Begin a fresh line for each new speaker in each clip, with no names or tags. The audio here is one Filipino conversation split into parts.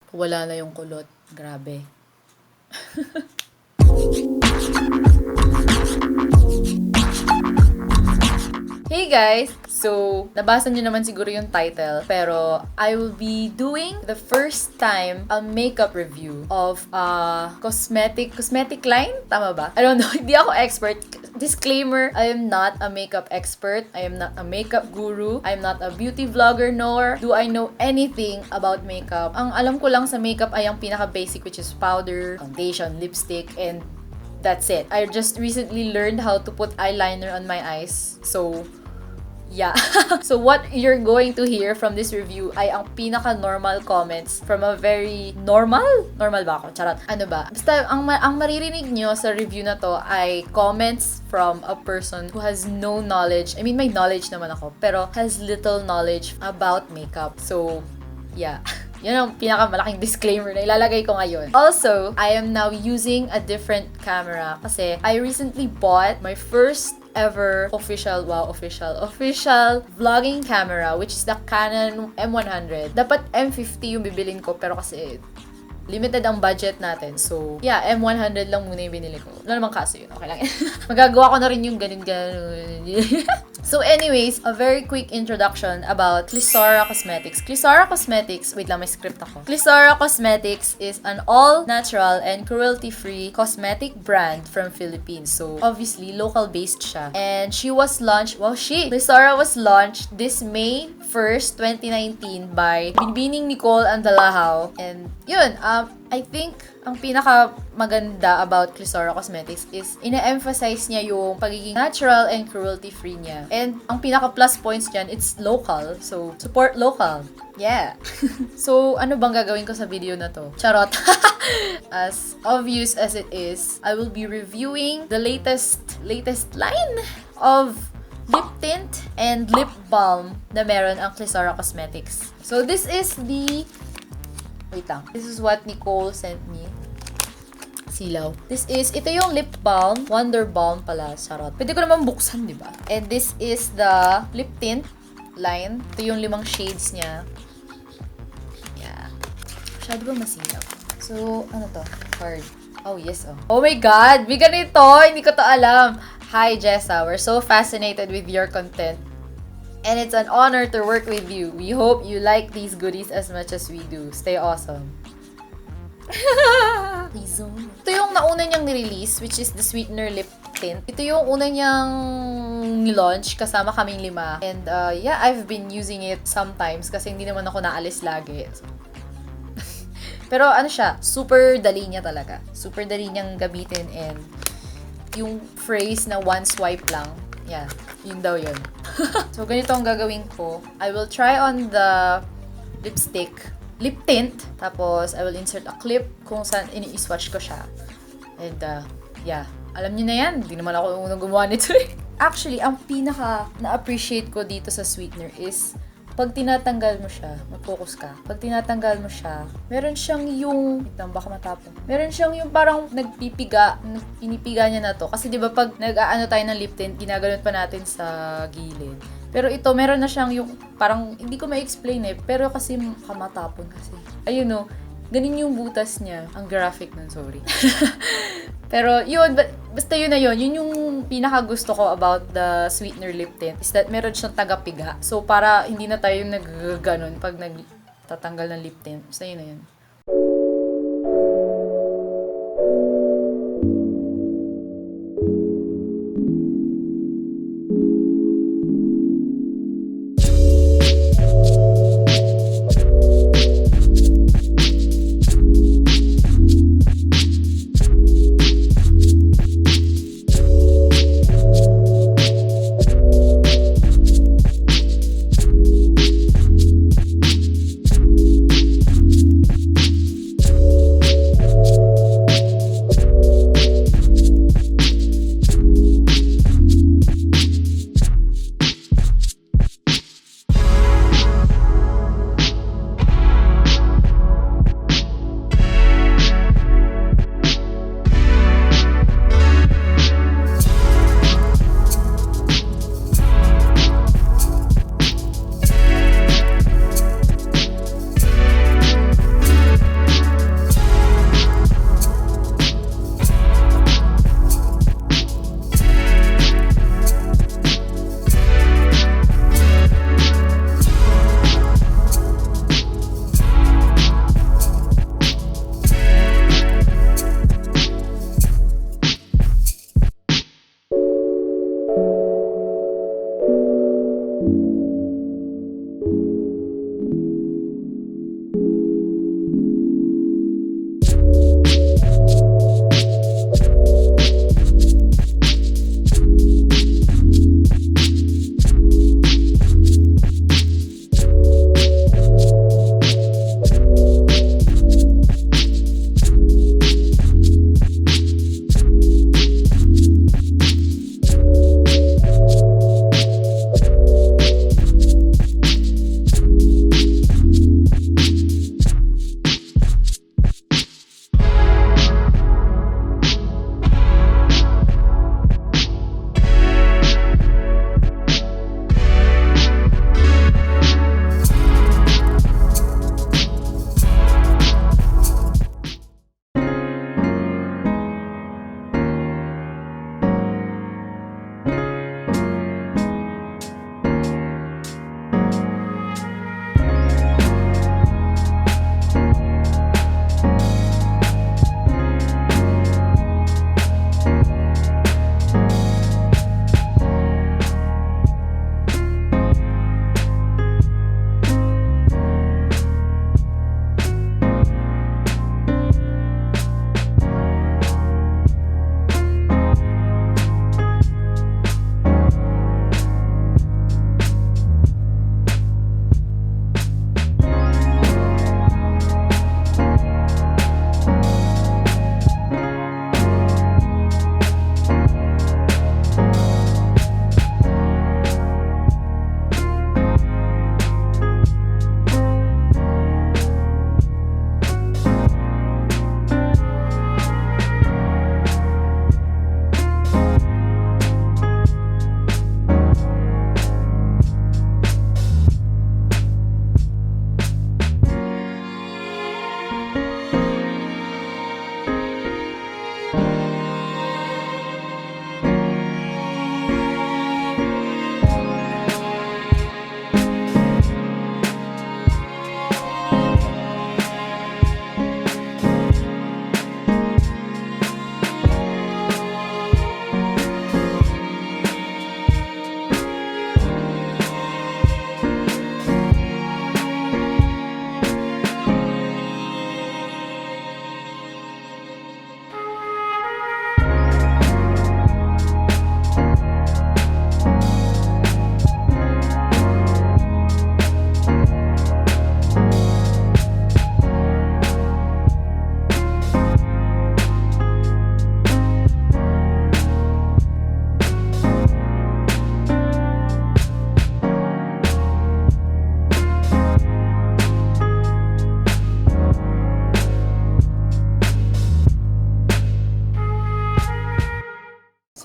Wala na yung kulot. Grabe. Hey guys! So, nabasa nyo naman siguro yung title, pero I will be doing the first time a makeup review of a cosmetic line? Tama ba? I don't know. Hindi ako expert. Disclaimer, I am not a makeup expert. I am not a makeup guru. I am not a beauty vlogger, nor do I know anything about makeup. Ang alam ko lang sa makeup ay ang pinaka-basic, which is powder, foundation, lipstick, and that's it. I just recently learned how to put eyeliner on my eyes. So, yeah. So what you're going to hear from this review ay ang pinaka-normal comments from a very normal ba ako? Charot. Ano ba? Basta ang maririnig nyo sa review na to ay comments from a person who has no knowledge. I mean, may knowledge naman ako, pero has little knowledge about makeup. So, yeah. Yun ang pinakamalaking disclaimer na ilalagay ko ngayon. Also, I am now using a different camera kasi I recently bought my first ever official vlogging camera, which is the Canon M100. Dapat M50 yung bibilin ko, pero kasi limited ang budget natin. So, yeah, M100 lang muna yung binili ko. Wala namang kaso yun. Okay lang. Magagawa ko na rin yung ganun. So anyways, a very quick introduction about Clissora Cosmetics. Clissora Cosmetics, wait lang, may script ako. Clissora Cosmetics is an all-natural and cruelty-free cosmetic brand from Philippines. So obviously, local-based siya. And she was launched, Clissora was launched this May 1st, 2019 by Binbining NICOLE and Lulaby. And yun, I think ang pinaka maganda about Clissora Cosmetics is ina-emphasize niya yung pagiging natural and cruelty-free niya. And ang pinaka plus points niyan, it's local. So, support local. Yeah. So, ano bang gagawin ko sa video na to? Charot. As obvious as it is, I will be reviewing the latest line of lip tint and lip balm na meron ang Clissora Cosmetics. So, this is the... Wait lang. This is what Nicole sent me. Silaw. Ito yung lip balm. Wonder Balm pala. Sarot. Pwede ko naman buksan, di ba? And this is the lip tint line. Ito yung 5 shades niya. Yeah. Masyado ba masilaw? So, ano to? Card. Oh, yes, oh. Oh my God! May ganito! Hindi ko to alam. Hi, Jessa. We're so fascinated with your content. And it's an honor to work with you. We hope you like these goodies as much as we do. Stay awesome. Ito yung nauna niyang nirelease, which is the Sweetener lip tint. Ito yung una niyang nilaunch kasama kaming 5. And yeah, I've been using it sometimes kasi hindi naman ako naalis lagi. Pero ano siya, super dali niya talaga. Super dali niyang gamitin, and yung phrase na one swipe lang, yeah, yun daw yun. So, ganito ang gagawin ko. I will try on the lip tint. Tapos, I will insert a clip kung saan ini-swatch ko siya. And, yeah. Alam niyo na yan. Hindi naman ako unang gumawa nito eh. Actually, ang pinaka na-appreciate ko dito sa Sweetener is pag tinatanggal mo siya, mag-focus ka. Pag tinatanggal mo siya, meron siyang yung, baka matapon. Meron siyang yung parang pinipiga niya na to. Kasi di ba pag nag-aano tayo ng lip tint, ginaganon pa natin sa gilid. Pero ito, meron na siyang yung, parang, hindi ko ma-explain eh, pero kasi kamatapon kasi. Ayun no, ganin yung butas niya. Ang graphic nun, sorry. Pero yun, basta yun na yun. Yun yung pinaka gusto ko about the Sweetener lip tint is that meron siyang tagapiga. So para hindi na tayo nag-ganon pag nagtatanggal ng lip tint. Basta yun na yun.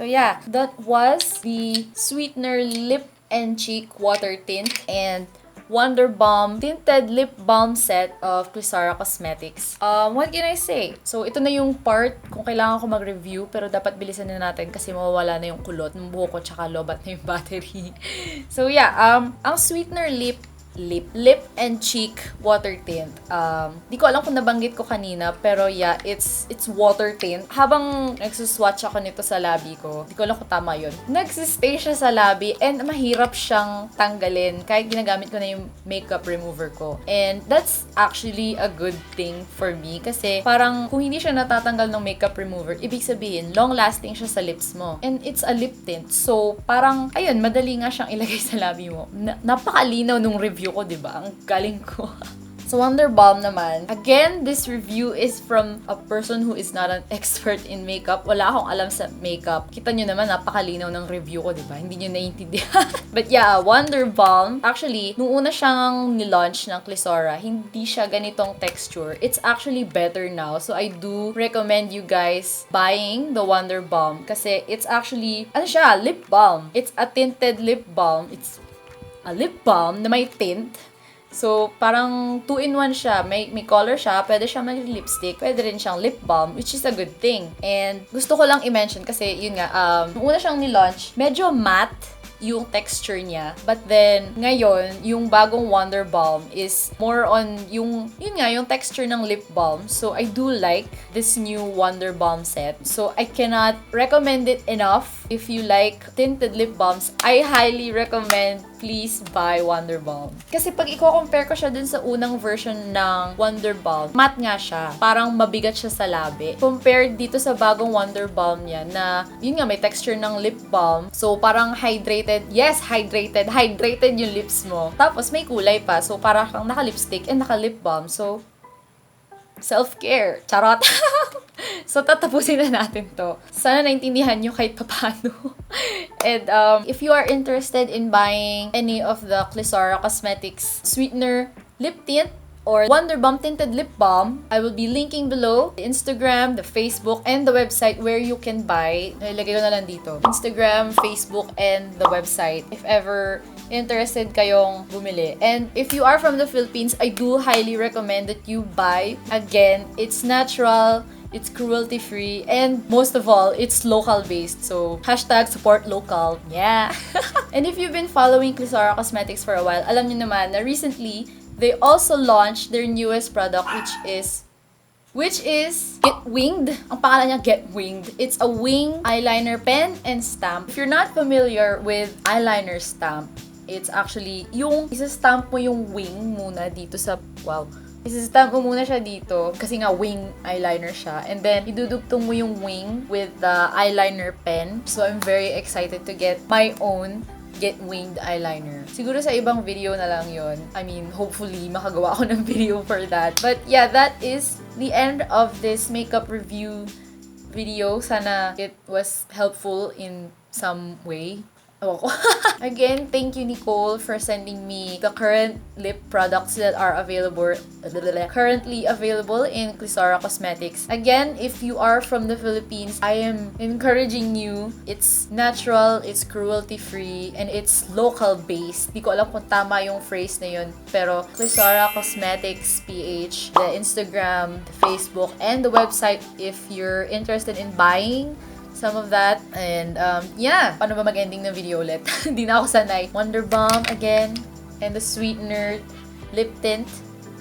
So yeah, that was the Sweetener Lip and Cheek Water Tint and Wonder Balm Tinted Lip Balm Set of Clissora Cosmetics. What can I say? So, ito na yung part kung kailangan ko mag-review, pero dapat bilisan na natin kasi mawawala na yung kulot ng buhok ko tsaka lobat na yung battery. So, yeah. Ang Sweetener Lip and Cheek Water Tint. Di ko alam kung nabanggit ko kanina, pero yeah, it's water tint. Habang nagsuswatch ako nito sa labi ko, di ko alam kung tama yun. Nagsistay siya sa labi and mahirap siyang tanggalin kahit ginagamit ko na yung makeup remover ko. And that's actually a good thing for me kasi parang kung hindi siya natatanggal ng makeup remover, ibig sabihin, long-lasting siya sa lips mo. And it's a lip tint. So, parang, ayun, madali nga siyang ilagay sa labi mo. Napakalinaw nung review ko, diba? Ang galing ko. So, Wonder Balm naman. Again, this review is from a person who is not an expert in makeup. Wala akong alam sa makeup. Kita nyo naman, napakalinaw ng review ko, diba? Hindi nyo naiintindihan. But yeah, Wonder Balm. Actually, nung una siyang nilaunch ng Clissora, hindi siya ganitong texture. It's actually better now. So, I do recommend you guys buying the Wonder Balm kasi it's actually, ano siya, lip balm. It's a tinted lip balm. It's a lip balm na may tint. So, parang 2-in-1 siya. May color siya. Pwede siya maging lipstick. Pwede rin siyang lip balm, which is a good thing. And gusto ko lang i-mention kasi, yun nga, nung una siyang nilaunch, medyo matte yung texture niya. But then, ngayon, yung bagong Wonder Balm is more on yung texture ng lip balm. So, I do like this new Wonder Balm set. So, I cannot recommend it enough. If you like tinted lip balms, I highly recommend please buy Wonder Balm. Kasi pag i-compare ko siya dun sa unang version ng Wonder Balm, matte nga siya. Parang mabigat siya sa labi. Compared dito sa bagong Wonder Balm niya na, yun nga, may texture ng lip balm. So, parang hydrated. Yes, hydrated. Hydrated yung lips mo. Tapos, may kulay pa. So, parang kang naka-lipstick and naka-lip balm. So, self-care. Charot! So, tatapusin na natin to. Sana naintindihan nyo kahit paano. And if you are interested in buying any of the Clissora Cosmetics Sweetener Lip Tint or Wonder Balm Tinted Lip Balm, I will be linking below the Instagram, the Facebook, and the website where you can buy. Nilagay ko na lang dito. Instagram, Facebook, and the website if ever interested kayong bumili. And if you are from the Philippines, I do highly recommend that you buy. Again, it's natural, it's cruelty-free, and most of all, it's local-based. So, hashtag support local. Yeah! And if you've been following Clissora Cosmetics for a while, alam niyo naman na recently, they also launched their newest product, which is Get Winged. Ang pangalan niya, Get Winged. It's a wing eyeliner pen and stamp. If you're not familiar with eyeliner stamp, it's actually yung isa-stamp mo yung wing muna dito sa, wow, isa-stamp mo muna siya dito kasi nga wing eyeliner siya. And then, idudugtong mo yung wing with the eyeliner pen. So, I'm very excited to get my own Get Winged eyeliner. Siguro sa ibang video na lang yon. I mean, hopefully, makagawa ako ng video for that. But yeah, that is the end of this makeup review video. Sana it was helpful in some way. Again, thank you, Nicole, for sending me the current lip products that are currently available in Clissora Cosmetics. Again, if you are from the Philippines, I am encouraging you. It's natural, it's cruelty-free, and it's local-based. Di ko alam kung tama yung phrase na yun, pero Clissora Cosmetics PH, the Instagram, the Facebook, and the website if you're interested in buying some of that. And yeah, paano ba mag-ending ng video ulit? Hindi na ako sanay. Wonder Balm again, and the Sweetener lip tint.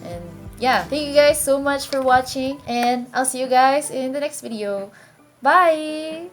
And yeah, thank you guys so much for watching, and I'll see you guys in the next video. Bye!